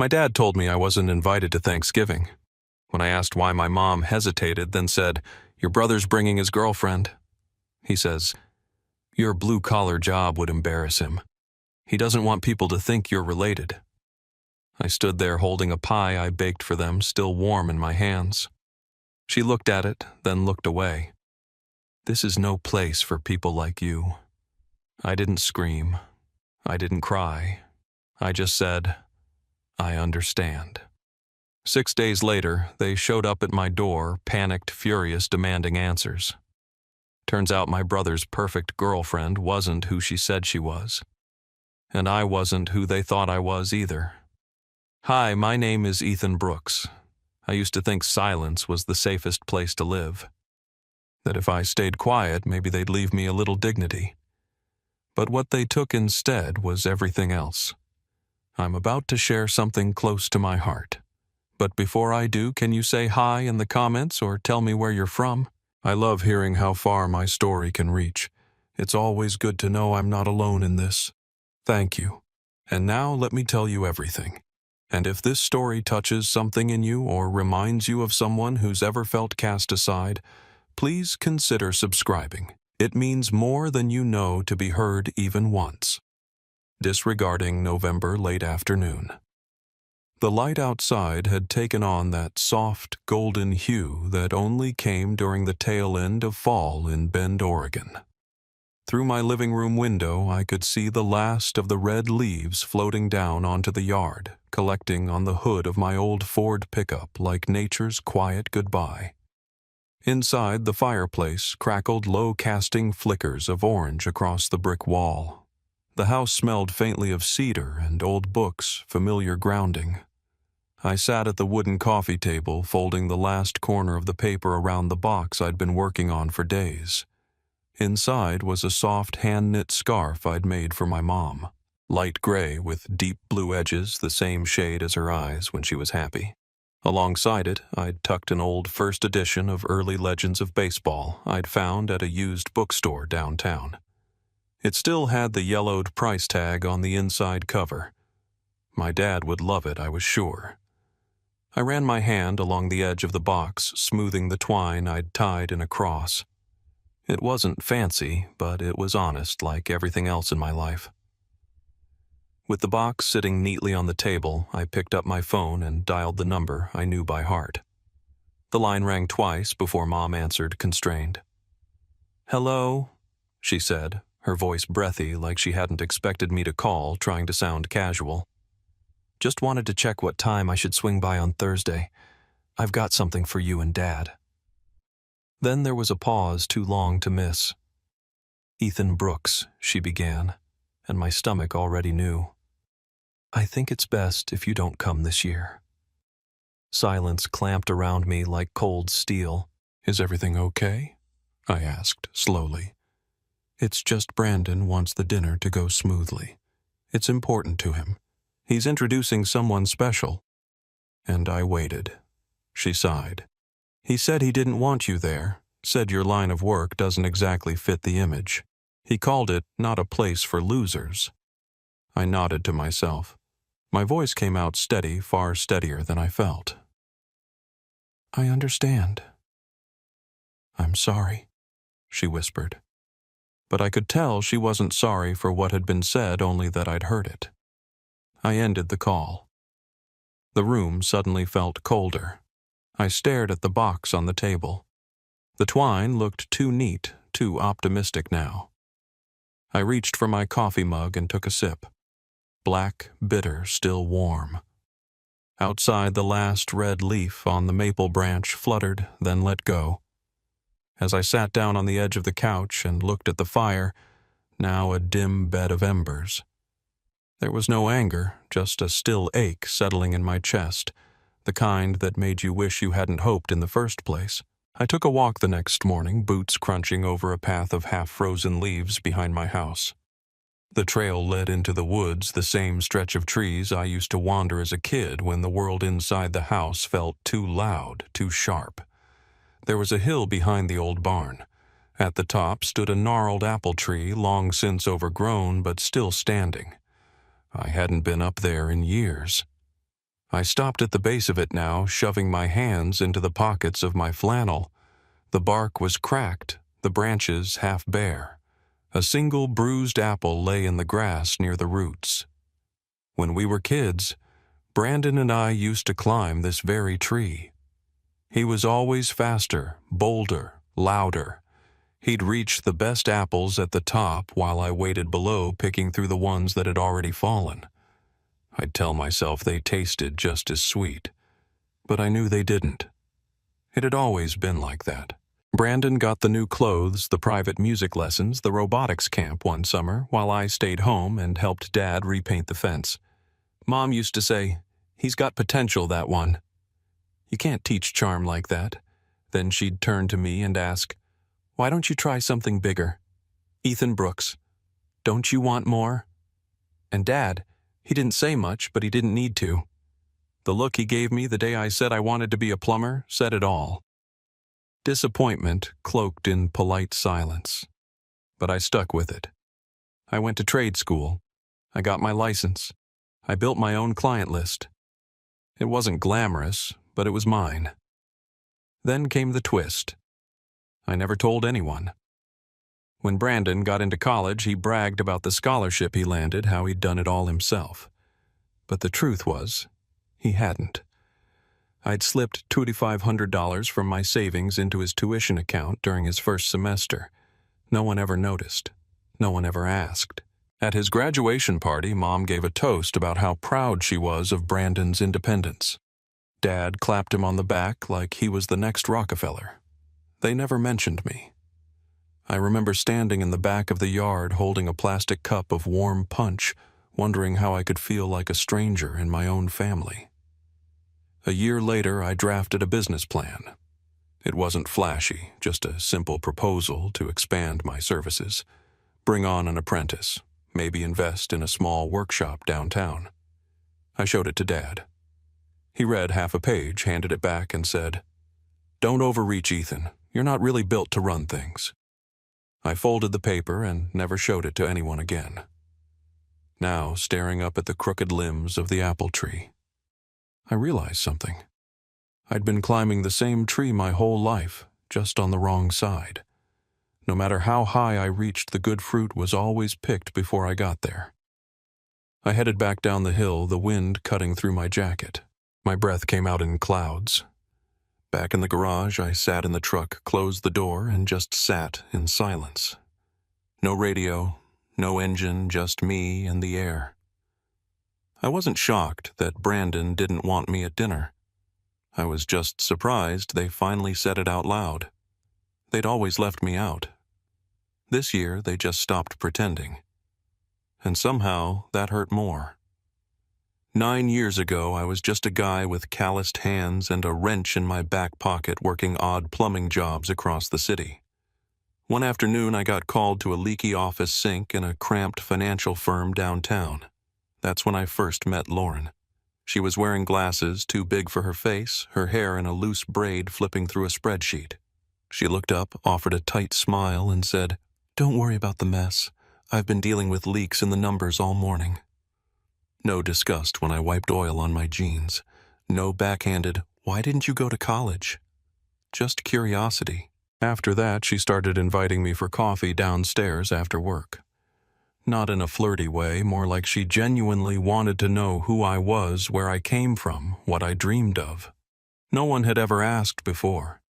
My dad told me I wasn't invited to Thanksgiving. When I asked why, my mom hesitated, then said, "Your brother's bringing his girlfriend." He says, "Your blue-collar job would embarrass him. He doesn't want people to think you're related." I stood there holding a pie I baked for them, still warm in my hands. She looked at it, then looked away. "This is no place for people like you." I didn't scream. I didn't cry. I just said, "I understand." 6 days later, they showed up at my door, panicked, furious, demanding answers. Turns out my brother's perfect girlfriend wasn't who she said she was. And I wasn't who they thought I was either. "Hi, my name is Ethan Brooks. I used to think silence was the safest place to live. That if I stayed quiet, maybe they'd leave me a little dignity. But what they took instead was everything else. I'm about to share something close to my heart. But before I do, can you say hi in the comments or tell me where you're from? I love hearing how far my story can reach. It's always good to know I'm not alone in this. Thank you. And now let me tell you everything. And if this story touches something in you or reminds you of someone who's ever felt cast aside, please consider subscribing. It means more than you know to be heard even once. Disregarding November late afternoon. The light outside had taken on that soft, golden hue that only came during the tail end of fall in Bend, Oregon. Through my living room window, I could see the last of the red leaves floating down onto the yard, collecting on the hood of my old Ford pickup like nature's quiet goodbye. Inside, the fireplace crackled low casting flickers of orange across the brick wall. The house smelled faintly of cedar and old books, familiar grounding. I sat at the wooden coffee table, folding the last corner of the paper around the box I'd been working on for days. Inside was a soft hand-knit scarf I'd made for my mom, light gray with deep blue edges, the same shade as her eyes when she was happy. Alongside it, I'd tucked an old first edition of Early Legends of Baseball I'd found at a used bookstore downtown. It still had the yellowed price tag on the inside cover. My dad would love it, I was sure. I ran my hand along the edge of the box, smoothing the twine I'd tied in a cross. It wasn't fancy, but it was honest, like everything else in my life. With the box sitting neatly on the table, I picked up my phone and dialed the number I knew by heart. The line rang twice before Mom answered, constrained. "Hello," she said, her voice breathy like she hadn't expected me to call, trying to sound casual. "Just wanted to check what time I should swing by on Thursday. I've got something for you and Dad." Then there was a pause too long to miss. "Ethan Brooks," she began, and my stomach already knew. "I think it's best if you don't come this year." Silence clamped around me like cold steel. "Is everything okay?" I asked, slowly. "It's just Brandon wants the dinner to go smoothly. It's important to him. He's introducing someone special." And I waited. She sighed. "He said he didn't want you there, said your line of work doesn't exactly fit the image. He called it not a place for losers." I nodded to myself. My voice came out steady, far steadier than I felt. "I understand." "I'm sorry," she whispered. But I could tell she wasn't sorry for what had been said, only that I'd heard it. I ended the call. The room suddenly felt colder. I stared at the box on the table. The twine looked too neat, too optimistic now. I reached for my coffee mug and took a sip. Black, bitter, still warm. Outside, the last red leaf on the maple branch fluttered, then let go. As I sat down on the edge of the couch and looked at the fire, now a dim bed of embers. There was no anger, just a still ache settling in my chest, the kind that made you wish you hadn't hoped in the first place. I took a walk the next morning, boots crunching over a path of half-frozen leaves behind my house. The trail led into the woods, the same stretch of trees I used to wander as a kid when the world inside the house felt too loud, too sharp. There was a hill behind the old barn. At the top stood a gnarled apple tree, long since overgrown but still standing. I hadn't been up there in years. I stopped at the base of it now, shoving my hands into the pockets of my flannel. The bark was cracked, the branches half bare. A single bruised apple lay in the grass near the roots. When we were kids, Brandon and I used to climb this very tree. He was always faster, bolder, louder. He'd reach the best apples at the top while I waited below, picking through the ones that had already fallen. I'd tell myself they tasted just as sweet, but I knew they didn't. It had always been like that. Brandon got the new clothes, the private music lessons, the robotics camp one summer, while I stayed home and helped Dad repaint the fence. Mom used to say, "He's got potential, that one." You can't teach charm like that. Then she'd turn to me and ask, "Why don't you try something bigger? Ethan Brooks, don't you want more?" And Dad, he didn't say much, but he didn't need to. The look he gave me the day I said I wanted to be a plumber said it all. Disappointment cloaked in polite silence. But I stuck with it. I went to trade school. I got my license. I built my own client list. It wasn't glamorous, but it was mine. Then came the twist. I never told anyone. When Brandon got into college, he bragged about the scholarship he landed, how he'd done it all himself. But the truth was, he hadn't. I'd slipped $2,500 from my savings into his tuition account during his first semester. No one ever noticed. No one ever asked. At his graduation party, Mom gave a toast about how proud she was of Brandon's independence. Dad clapped him on the back like he was the next Rockefeller. They never mentioned me. I remember standing in the back of the yard holding a plastic cup of warm punch, wondering how I could feel like a stranger in my own family. A year later, I drafted a business plan. It wasn't flashy, just a simple proposal to expand my services, bring on an apprentice, maybe invest in a small workshop downtown. I showed it to Dad. He read half a page, handed it back, and said, "Don't overreach, Ethan. You're not really built to run things." I folded the paper and never showed it to anyone again. Now, staring up at the crooked limbs of the apple tree, I realized something. I'd been climbing the same tree my whole life, just on the wrong side. No matter how high I reached, the good fruit was always picked before I got there. I headed back down the hill, the wind cutting through my jacket. My breath came out in clouds. Back in the garage, I sat in the truck, closed the door, and just sat in silence. No radio, no engine, just me and the air. I wasn't shocked that Brandon didn't want me at dinner. I was just surprised they finally said it out loud. They'd always left me out. This year, they just stopped pretending. And somehow, that hurt more. 9 years ago, I was just a guy with calloused hands and a wrench in my back pocket working odd plumbing jobs across the city. One afternoon, I got called to a leaky office sink in a cramped financial firm downtown. That's when I first met Lauren. She was wearing glasses too big for her face, her hair in a loose braid flipping through a spreadsheet. She looked up, offered a tight smile, and said, "Don't worry about the mess. I've been dealing with leaks in the numbers all morning." No disgust when I wiped oil on my jeans. No backhanded, "Why didn't you go to college?" Just curiosity. After that, she started inviting me for coffee downstairs after work. Not in a flirty way, more like she genuinely wanted to know who I was, where I came from, what I dreamed of. No one had ever asked before.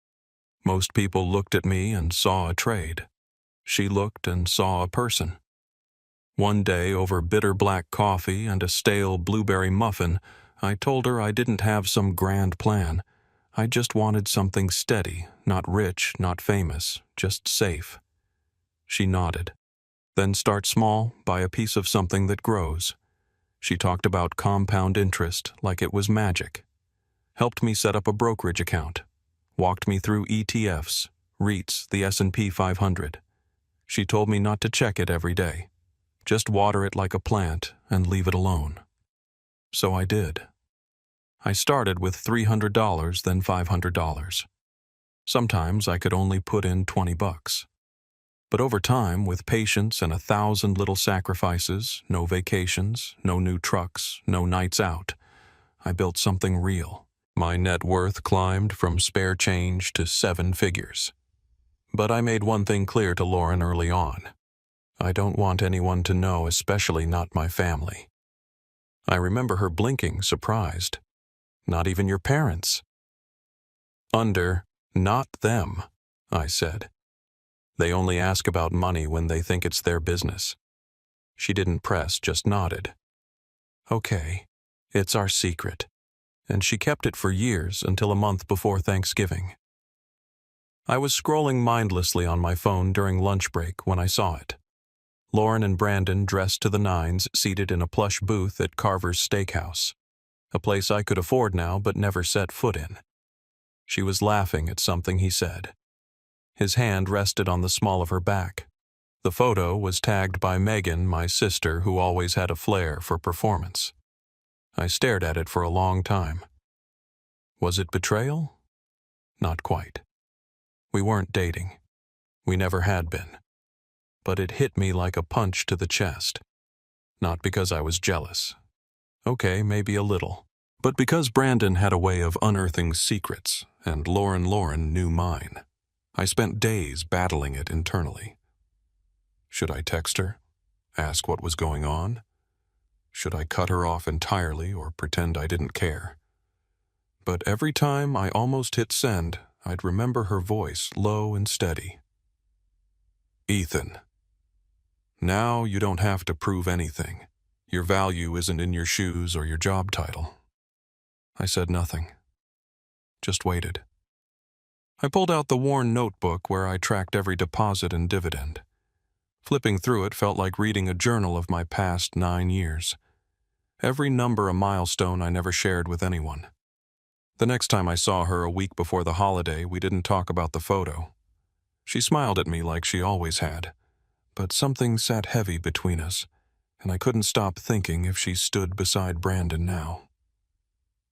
Most people looked at me and saw a trade. She looked and saw a person. One day, over bitter black coffee and a stale blueberry muffin, I told her I didn't have some grand plan. I just wanted something steady, not rich, not famous, just safe. She nodded. Then start small, buy a piece of something that grows. She talked about compound interest like it was magic. Helped me set up a brokerage account. Walked me through ETFs, REITs, the S&P 500. She told me not to check it every day. Just water it like a plant and leave it alone. So I did. I started with $300, then $500. Sometimes I could only put in $20. But over time, with patience and 1,000 little sacrifices, no vacations, no new trucks, no nights out, I built something real. My net worth climbed from spare change to 7 figures. But I made one thing clear to Lauren early on. I don't want anyone to know, especially not my family. I remember her blinking, surprised. Not even your parents. Not them, I said. They only ask about money when they think it's their business. She didn't press, just nodded. Okay, it's our secret. And she kept it for years until a month before Thanksgiving. I was scrolling mindlessly on my phone during lunch break when I saw it. Lauren and Brandon, dressed to the nines, seated in a plush booth at Carver's Steakhouse, a place I could afford now but never set foot in. She was laughing at something he said. His hand rested on the small of her back. The photo was tagged by Megan, my sister, who always had a flair for performance. I stared at it for a long time. Was it betrayal? Not quite. We weren't dating. We never had been. But it hit me like a punch to the chest. Not because I was jealous. Okay, maybe a little. But because Brandon had a way of unearthing secrets, and Lauren knew mine. I spent days battling it internally. Should I text her? Ask what was going on? Should I cut her off entirely or pretend I didn't care? But every time I almost hit send, I'd remember her voice, low and steady. Ethan. Now you don't have to prove anything. Your value isn't in your shoes or your job title. I said nothing. Just waited. I pulled out the worn notebook where I tracked every deposit and dividend. Flipping through it felt like reading a journal of my past 9 years. Every number a milestone I never shared with anyone. The next time I saw her a week before the holiday, we didn't talk about the photo. She smiled at me like she always had, but something sat heavy between us, and I couldn't stop thinking if she stood beside Brandon now.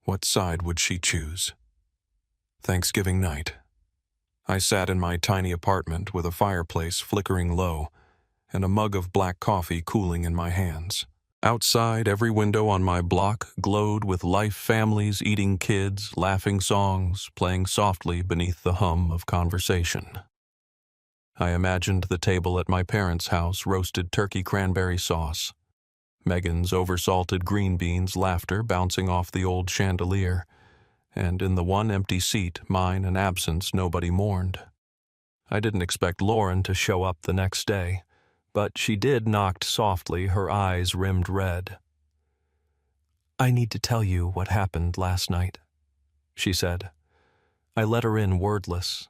What side would she choose? Thanksgiving night. I sat in my tiny apartment with a fireplace flickering low and a mug of black coffee cooling in my hands. Outside, every window on my block glowed with life families eating kids, laughing songs, playing softly beneath the hum of conversation. I imagined the table at my parents' house roasted turkey cranberry sauce, Megan's oversalted green beans laughter bouncing off the old chandelier, and in the one empty seat, mine and absence, nobody mourned. I didn't expect Lauren to show up the next day, but she did knock softly, her eyes rimmed red. "I need to tell you what happened last night," she said. I let her in wordless.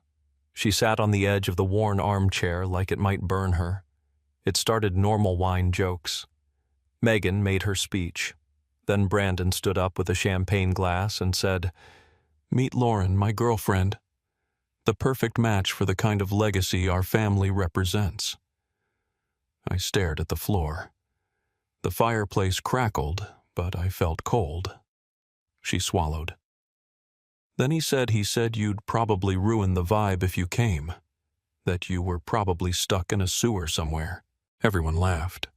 She sat on the edge of the worn armchair like it might burn her. It started normal wine jokes. Megan made her speech. Then Brandon stood up with a champagne glass and said, "Meet Lauren, my girlfriend. The perfect match for the kind of legacy our family represents." I stared at the floor. The fireplace crackled, but I felt cold. She swallowed. Then he said you'd probably ruin the vibe if you came. That you were probably stuck in a sewer somewhere. Everyone laughed.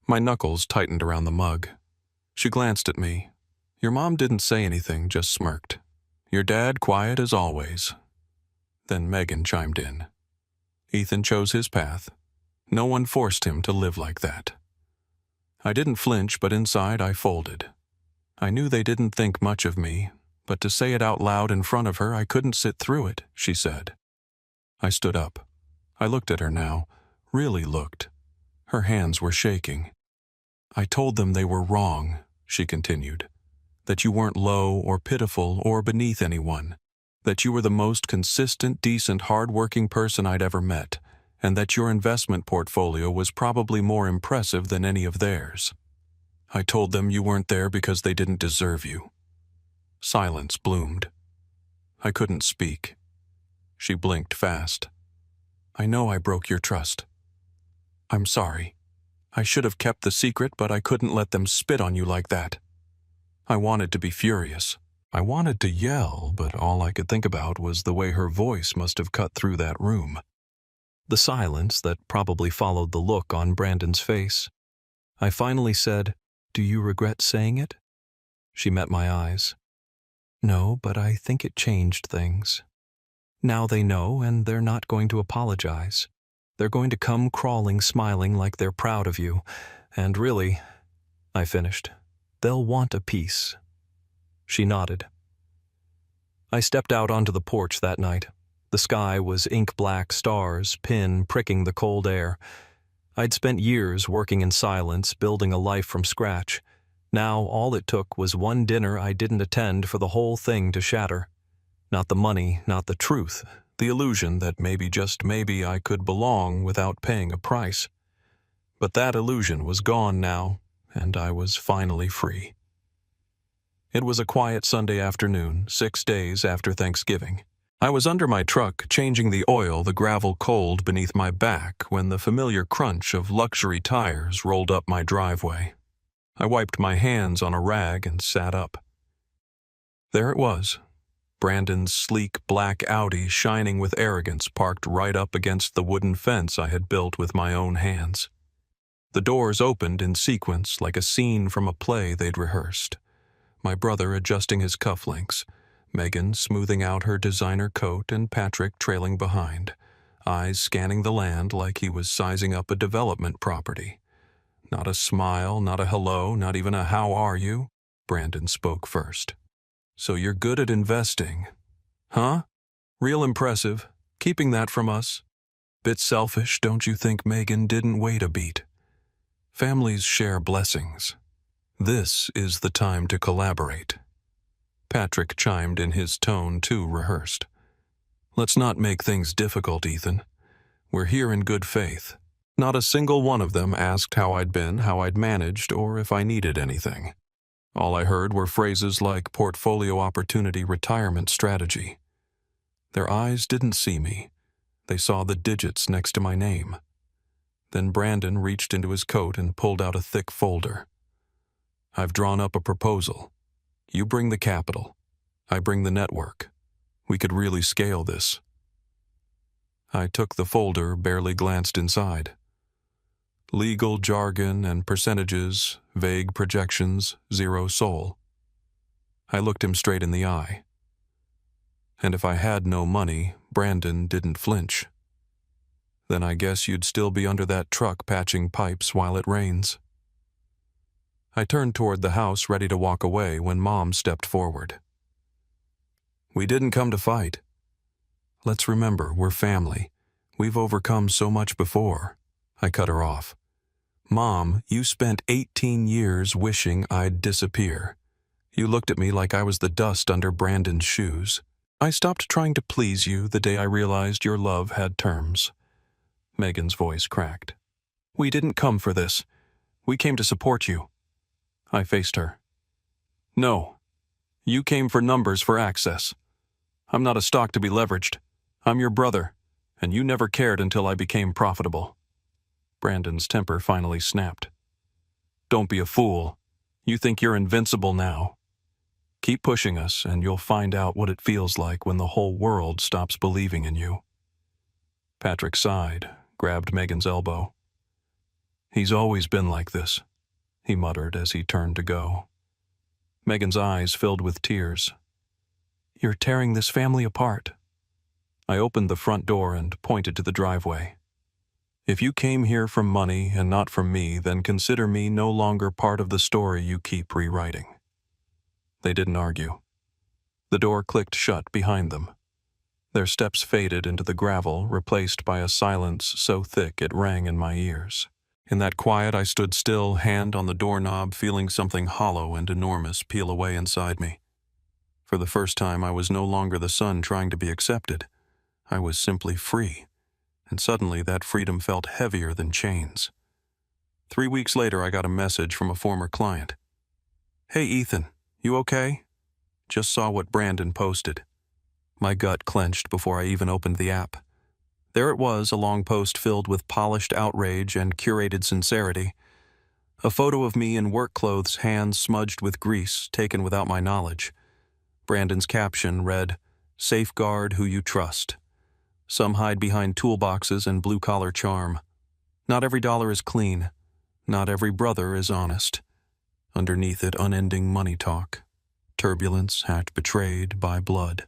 My knuckles tightened around the mug. She glanced at me. Your mom didn't say anything, just smirked. Your dad quiet as always. Then Megan chimed in. Ethan chose his path. No one forced him to live like that. I didn't flinch, but inside I folded. I knew they didn't think much of me, but to say it out loud in front of her, I couldn't sit through it, she said. I stood up. I looked at her now, really looked. Her hands were shaking. I told them they were wrong, she continued. That you weren't low or pitiful or beneath anyone. That you were the most consistent, decent, hard-working person I'd ever met, and that your investment portfolio was probably more impressive than any of theirs. I told them you weren't there because they didn't deserve you. Silence bloomed. I couldn't speak. She blinked fast. I know I broke your trust. I'm sorry. I should have kept the secret, but I couldn't let them spit on you like that. I wanted to be furious. I wanted to yell, but all I could think about was the way her voice must have cut through that room. The silence that probably followed the look on Brandon's face. I finally said, "Do you regret saying it?" She met my eyes. No, but I think it changed things. Now they know, and they're not going to apologize. They're going to come crawling, smiling like they're proud of you. And really, I finished, they'll want a piece. She nodded. I stepped out onto the porch that night. The sky was ink-black stars, pricking the cold air. I'd spent years working in silence, building a life from scratch. Now all it took was one dinner I didn't attend for the whole thing to shatter. Not the money, not the truth, the illusion that maybe, just maybe, I could belong without paying a price. But that illusion was gone now, and I was finally free. It was a quiet Sunday afternoon, 6 days after Thanksgiving. I was under my truck, changing the oil, the gravel cold beneath my back, when the familiar crunch of luxury tires rolled up my driveway. I wiped my hands on a rag and sat up. There it was, Brandon's sleek black Audi, shining with arrogance, parked right up against the wooden fence I had built with my own hands. The doors opened in sequence like a scene from a play they'd rehearsed. My brother adjusting his cufflinks, Megan smoothing out her designer coat, and Patrick trailing behind, eyes scanning the land like he was sizing up a development property. Not a smile, not a hello, not even a how are you? Brandon spoke first. So you're good at investing. Huh? Real impressive. Keeping that from us. Bit selfish, don't you think? Megan didn't wait a beat. Families share blessings. This is the time to collaborate. Patrick chimed in, his tone too rehearsed. Let's not make things difficult, Ethan. We're here in good faith. Not a single one of them asked how I'd been, how I'd managed, or if I needed anything. All I heard were phrases like portfolio opportunity, retirement strategy. Their eyes didn't see me. They saw the digits next to my name. Then Brandon reached into his coat and pulled out a thick folder. I've drawn up a proposal. You bring the capital. I bring the network. We could really scale this. I took the folder, barely glanced inside. Legal jargon and percentages, vague projections, zero soul. I looked him straight in the eye. And if I had no money, Brandon didn't flinch. Then I guess you'd still be under that truck patching pipes while it rains. I turned toward the house, ready to walk away, when Mom stepped forward. We didn't come to fight. Let's remember, we're family. We've overcome so much before. I cut her off. Mom, you spent 18 years wishing I'd disappear. You looked at me like I was the dust under Brandon's shoes. I stopped trying to please you the day I realized your love had terms. Megan's voice cracked. We didn't come for this. We came to support you. I faced her. No. You came for numbers, for access. I'm not a stock to be leveraged. I'm your brother, and you never cared until I became profitable. Brandon's temper finally snapped. Don't be a fool. You think you're invincible now. Keep pushing us, and you'll find out what it feels like when the whole world stops believing in you. Patrick sighed, grabbed Megan's elbow. He's always been like this, he muttered as he turned to go. Megan's eyes filled with tears. You're tearing this family apart. I opened the front door and pointed to the driveway. If you came here from money and not from me, then consider me no longer part of the story you keep rewriting. They didn't argue. The door clicked shut behind them. Their steps faded into the gravel, replaced by a silence so thick it rang in my ears. In that quiet, I stood still, hand on the doorknob, feeling something hollow and enormous peel away inside me. For the first time, I was no longer the son trying to be accepted. I was simply free, and suddenly that freedom felt heavier than chains. 3 weeks later, I got a message from a former client. Hey, Ethan, you okay? Just saw what Brandon posted. My gut clenched before I even opened the app. There it was, a long post filled with polished outrage and curated sincerity. A photo of me in work clothes, hands smudged with grease, taken without my knowledge. Brandon's caption read, Safeguard who you trust. Some hide behind toolboxes and blue-collar charm. Not every dollar is clean. Not every brother is honest. Underneath it, unending money talk. turbulence hacked betrayed by blood.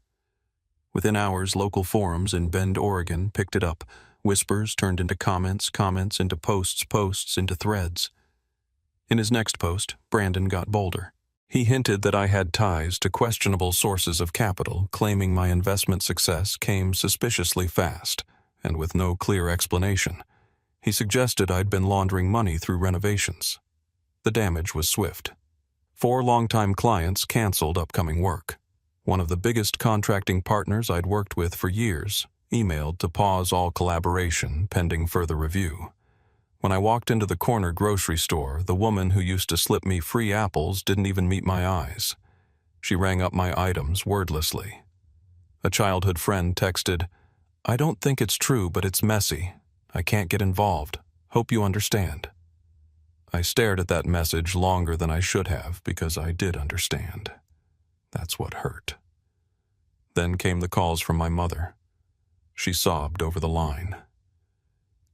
Within hours, local forums in Bend, Oregon picked it up. Whispers turned into comments, comments into posts, posts into threads. In his next post, Brandon got bolder. He hinted that I had ties to questionable sources of capital, claiming my investment success came suspiciously fast and with no clear explanation. He suggested I'd been laundering money through renovations. The damage was swift. 4 longtime clients canceled upcoming work. One of the biggest contracting partners I'd worked with for years emailed to pause all collaboration pending further review. When I walked into the corner grocery store, the woman who used to slip me free apples didn't even meet my eyes. She rang up my items wordlessly. A childhood friend texted, "I don't think it's true, but it's messy. I can't get involved. Hope you understand." I stared at that message longer than I should have because I did understand. That's what hurt. Then came the calls from my mother. She sobbed over the line.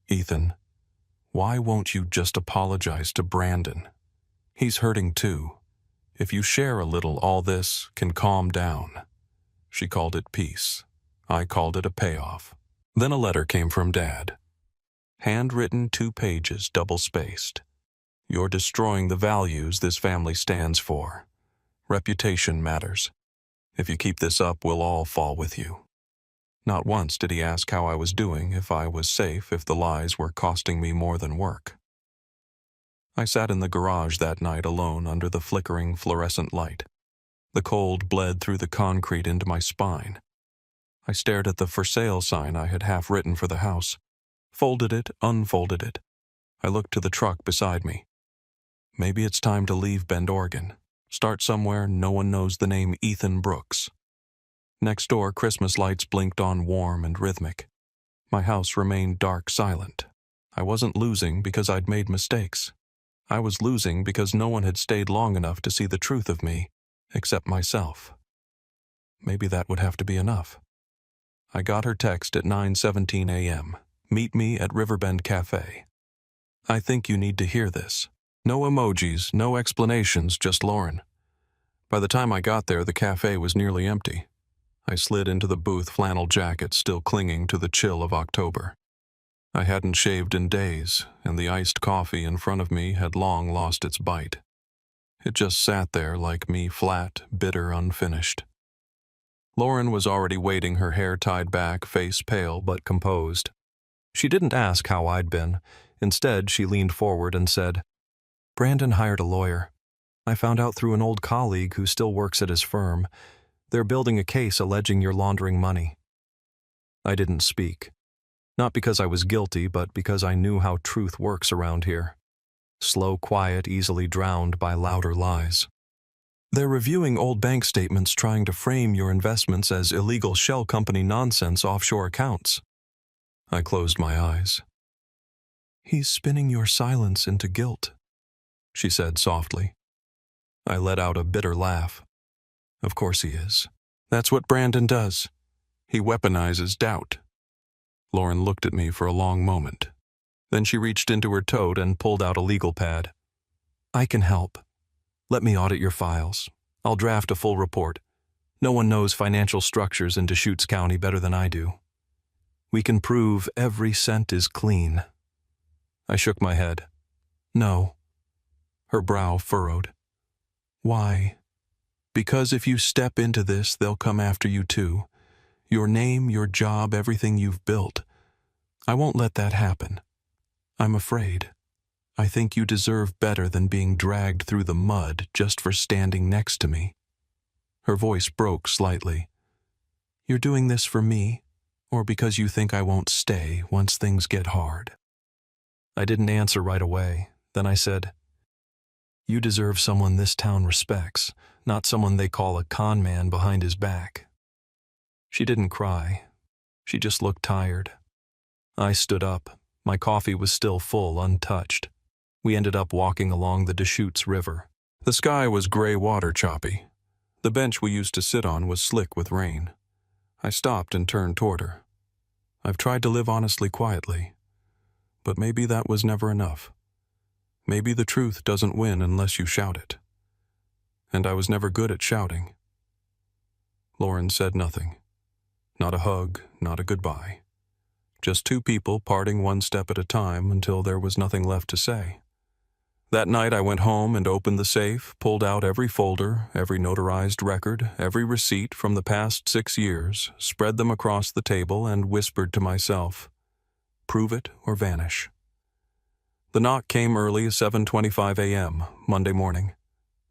"Ethan, why won't you just apologize to Brandon? He's hurting too. If you share a little, all this can calm down." She called it peace. I called it a payoff. Then a letter came from Dad. Handwritten 2 pages, double-spaced. "You're destroying the values this family stands for. Reputation matters. If you keep this up, we'll all fall with you." Not once did he ask how I was doing, if I was safe, if the lies were costing me more than work. I sat in the garage that night alone under the flickering fluorescent light. The cold bled through the concrete into my spine. I stared at the for sale sign I had half written for the house, folded it, unfolded it. I looked to the truck beside me. Maybe it's time to leave Bend, Oregon. Start somewhere no one knows the name Ethan Brooks. Next door, Christmas lights blinked on warm and rhythmic. My house remained dark, silent. I wasn't losing because I'd made mistakes. I was losing because no one had stayed long enough to see the truth of me, except myself. Maybe that would have to be enough. I got her text at 9:17 a.m. "Meet me at Riverbend Cafe. I think you need to hear this." No emojis, no explanations, just Lauren. By the time I got there, the cafe was nearly empty. I slid into the booth, flannel jacket still clinging to the chill of October. I hadn't shaved in days, and the iced coffee in front of me had long lost its bite. It just sat there like me, flat, bitter, unfinished. Lauren was already waiting, her hair tied back, face pale but composed. She didn't ask how I'd been. Instead, she leaned forward and said, "Brandon hired a lawyer. I found out through an old colleague who still works at his firm. They're building a case alleging you're laundering money." I didn't speak. Not because I was guilty, but because I knew how truth works around here. Slow quiet, easily drowned by louder lies. "They're reviewing old bank statements trying to frame your investments as illegal shell company nonsense offshore accounts." I closed my eyes. "He's spinning your silence into guilt," she said softly. I let out a bitter laugh. Of course he is. That's what Brandon does. He weaponizes doubt. Lauren looked at me for a long moment. Then she reached into her tote and pulled out a legal pad. "I can help. Let me audit your files. I'll draft a full report. No one knows financial structures in Deschutes County better than I do. We can prove every cent is clean." I shook my head. "No." Her brow furrowed. "Why?" "Because if you step into this, they'll come after you too. Your name, your job, everything you've built. I won't let that happen. I'm afraid. I think you deserve better than being dragged through the mud just for standing next to me." Her voice broke slightly. "You're doing this for me, or because you think I won't stay once things get hard?" I didn't answer right away. Then I said, "You deserve someone this town respects, not someone they call a con man behind his back." She didn't cry. She just looked tired. I stood up. My coffee was still full, untouched. We ended up walking along the Deschutes River. The sky was gray water choppy. The bench we used to sit on was slick with rain. I stopped and turned toward her. I've tried to live honestly, quietly. But maybe that was never enough. Maybe the truth doesn't win unless you shout it. and I was never good at shouting. Lauren said nothing. Not a hug, not a goodbye. Just two people parting one step at a time until there was nothing left to say. That night I went home and opened the safe, pulled out every folder, every notarized record, every receipt from the past 6 years, spread them across the table, and whispered to myself, "Prove it or vanish." The knock came early, 7:25 a.m., Monday morning.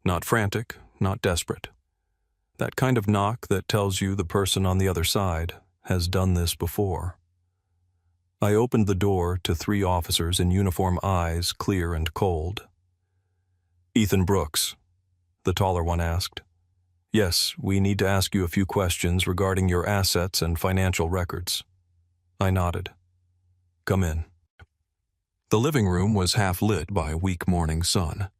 Not frantic, not desperate. That kind of knock that tells you the person on the other side has done this before. I opened the door to 3 officers in uniform, eyes clear and cold. "Ethan Brooks," the taller one asked. "Yes, we need to ask you a few questions regarding your assets and financial records." I nodded. "Come in." The living room was half lit by weak morning sun.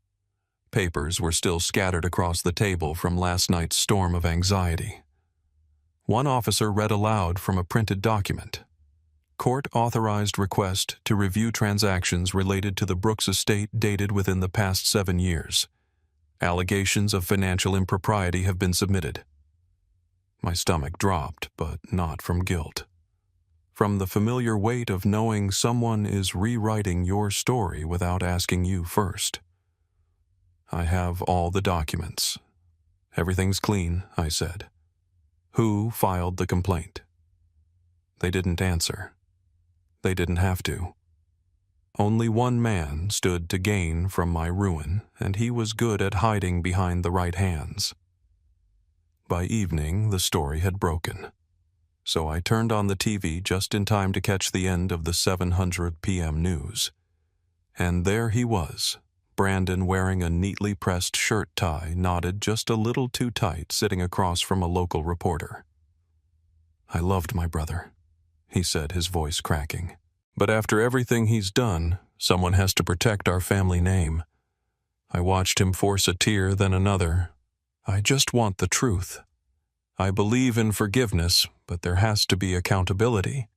Papers were still scattered across the table from last night's storm of anxiety. One officer read aloud from a printed document. Court-authorized request to review transactions related to the Brooks estate dated within the past 7 years. Allegations of financial impropriety have been submitted. My stomach dropped, but not from guilt. From the familiar weight of knowing someone is rewriting your story without asking you first. "I have all the documents. Everything's clean," I said. "Who filed the complaint?" They didn't answer. They didn't have to. Only one man stood to gain from my ruin, and he was good at hiding behind the right hands. By evening, the story had broken. So I turned on the TV just in time to catch the end of the 700 p.m. news. And there he was, Brandon, wearing a neatly pressed shirt tie knotted just a little too tight, sitting across from a local reporter. "I loved my brother," he said, his voice cracking. "But after everything he's done, someone has to protect our family name." I watched him force a tear, then another. "I just want the truth. I believe in forgiveness, but there has to be accountability."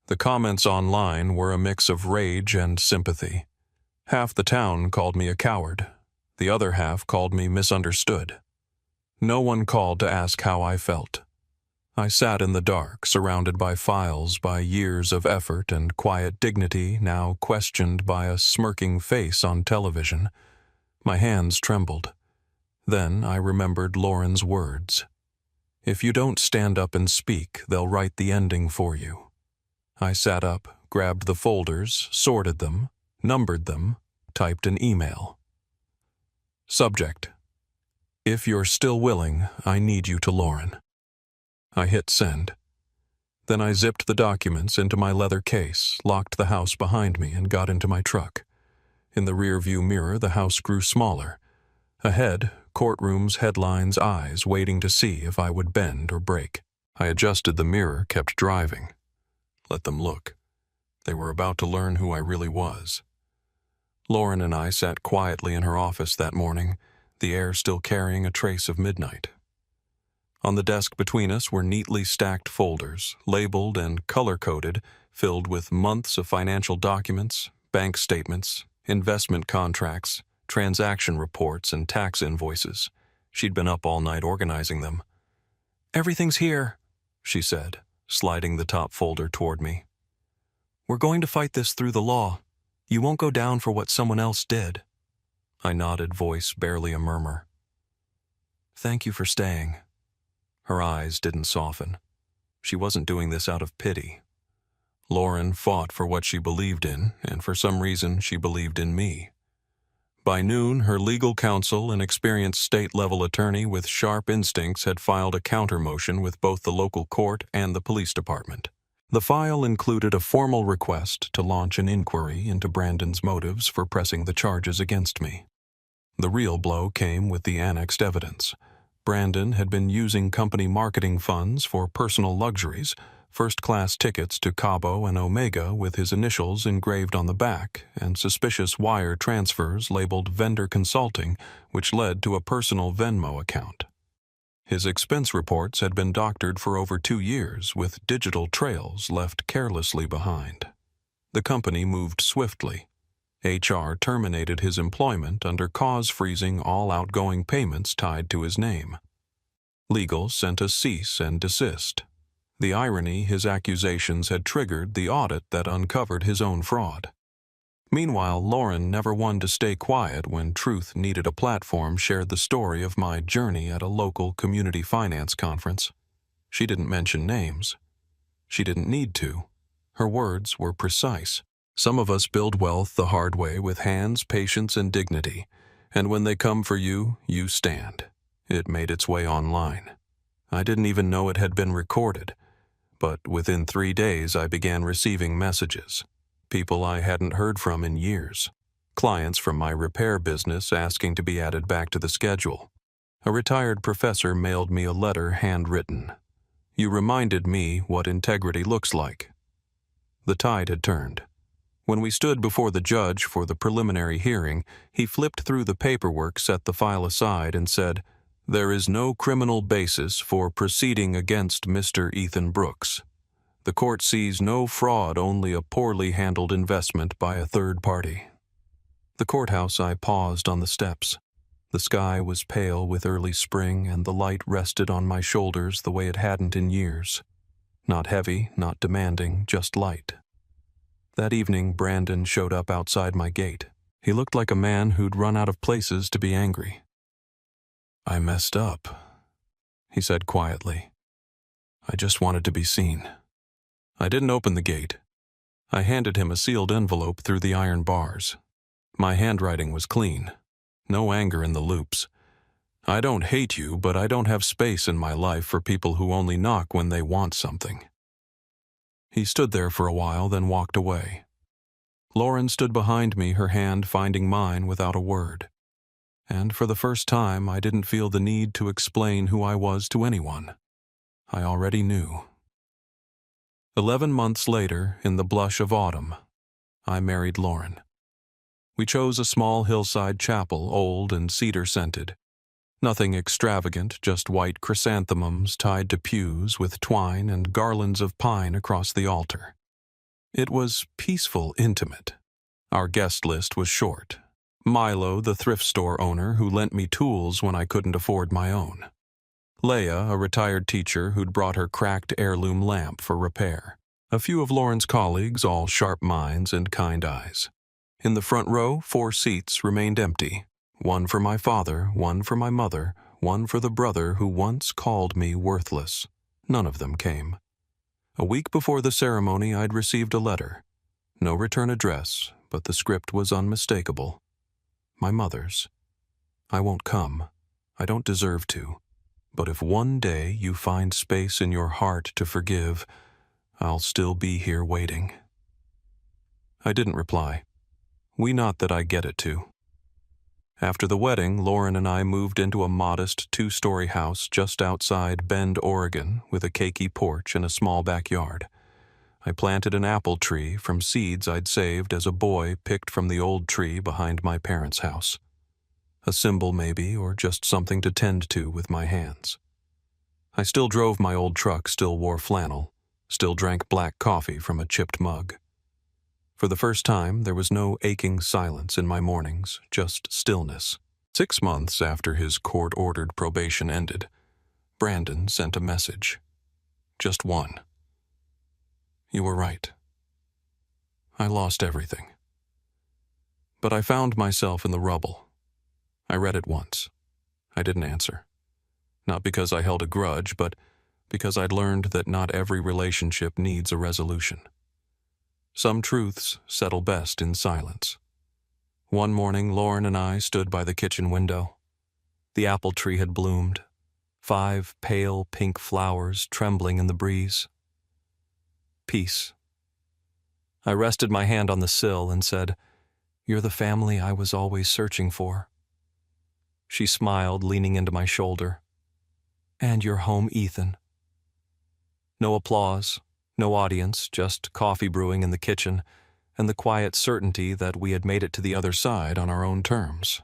The comments online were a mix of rage and sympathy. Half the town called me a coward. The other half called me misunderstood. No one called to ask how I felt. I sat in the dark, surrounded by files, by years of effort and quiet dignity, now questioned by a smirking face on television. My hands trembled. Then I remembered Lauren's words. "If you don't stand up and speak, they'll write the ending for you." I sat up, grabbed the folders, sorted them, numbered them, typed an email. Subject: "If you're still willing, I need you to Lauren." I hit send. Then I zipped the documents into my leather case, locked the house behind me, and got into my truck. In the rearview mirror, the house grew smaller. Ahead, courtrooms, headlines, eyes waiting to see if I would bend or break. I adjusted the mirror, kept driving. Let them look. They were about to learn who I really was. Lauren and I sat quietly in her office that morning, the air still carrying a trace of midnight. On the desk between us were neatly stacked folders, labeled and color-coded, filled with months of financial documents, bank statements, investment contracts, transaction reports, and tax invoices. She'd been up all night organizing them. "Everything's here," she said, sliding the top folder toward me. "We're going to fight this through the law. You won't go down for what someone else did." I nodded, voice barely a murmur. "Thank you for staying." Her eyes didn't soften. She wasn't doing this out of pity. Lauren fought for what she believed in, and for some reason she believed in me. By noon, her legal counsel, an experienced state-level attorney with sharp instincts, had filed a counter-motion with both the local court and the police department. The file included a formal request to launch an inquiry into Brandon's motives for pressing the charges against me. The real blow came with the annexed evidence. Brandon had been using company marketing funds for personal luxuries, first-class tickets to Cabo and Omega with his initials engraved on the back, and suspicious wire transfers labeled vendor consulting, which led to a personal Venmo account. His expense reports had been doctored for over 2 years, with digital trails left carelessly behind. The company moved swiftly. HR terminated his employment under cause freezing all outgoing payments tied to his name. Legal sent a cease and desist. The irony, his accusations had triggered the audit that uncovered his own fraud. Meanwhile, Lauren, never one to stay quiet when truth needed a platform, shared the story of my journey at a local community finance conference. She didn't mention names. She didn't need to. Her words were precise. Some of us build wealth the hard way with hands, patience, and dignity, and when they come for you, you stand. It made its way online. I didn't even know it had been recorded, but within 3 days I began receiving messages. People I hadn't heard from in years. Clients from my repair business asking to be added back to the schedule. A retired professor mailed me a letter handwritten. You reminded me what integrity looks like. The tide had turned. When we stood before the judge for the preliminary hearing, he flipped through the paperwork, set the file aside, and said, "There is no criminal basis for proceeding against Mr. Ethan Brooks. The court sees no fraud, only a poorly handled investment by a third party." The courthouse, I paused on the steps. The sky was pale with early spring, and the light rested on my shoulders the way it hadn't in years. Not heavy, not demanding, just light. That evening, Brandon showed up outside my gate. He looked like a man who'd run out of places to be angry. "I messed up," he said quietly. "I just wanted to be seen." I didn't open the gate. I handed him a sealed envelope through the iron bars. My handwriting was clean. No anger in the loops. "I don't hate you, but I don't have space in my life for people who only knock when they want something." He stood there for a while, then walked away. Lauren stood behind me, her hand finding mine without a word. And for the first time, I didn't feel the need to explain who I was to anyone. I already knew. 11 months later, in the blush of autumn, I married Lauren. We chose a small hillside chapel, old and cedar-scented. Nothing extravagant, just white chrysanthemums tied to pews with twine and garlands of pine across the altar. It was peaceful, intimate. Our guest list was short. Milo, the thrift store owner who lent me tools when I couldn't afford my own. Leah, a retired teacher who'd brought her cracked heirloom lamp for repair. A few of Lauren's colleagues, all sharp minds and kind eyes. In the front row, 4 seats remained empty. One for my father, one for my mother, one for the brother who once called me worthless. None of them came. A week before the ceremony, I'd received a letter. No return address, but the script was unmistakable. My mother's. "I won't come. I don't deserve to. But if one day you find space in your heart to forgive, I'll still be here waiting." I didn't reply. Not that I get it to. After the wedding, Lauren and I moved into a modest 2-story house just outside Bend, Oregon, with a cakey porch and a small backyard. I planted an apple tree from seeds I'd saved as a boy, picked from the old tree behind my parents' house. A symbol maybe, or just something to tend to with my hands. I still drove my old truck, still wore flannel, still drank black coffee from a chipped mug. For the first time, there was no aching silence in my mornings, just stillness. 6 months after his court-ordered probation ended, Brandon sent a message. Just one. "You were right. I lost everything. But I found myself in the rubble." I read it once. I didn't answer. Not because I held a grudge, but because I'd learned that not every relationship needs a resolution. Some truths settle best in silence. One morning, Lauren and I stood by the kitchen window. The apple tree had bloomed, 5 pale pink flowers trembling in the breeze. Peace. I rested my hand on the sill and said, "You're the family I was always searching for." She smiled, leaning into my shoulder. "And you're home, Ethan." No applause, no audience, just coffee brewing in the kitchen, and the quiet certainty that we had made it to the other side on our own terms.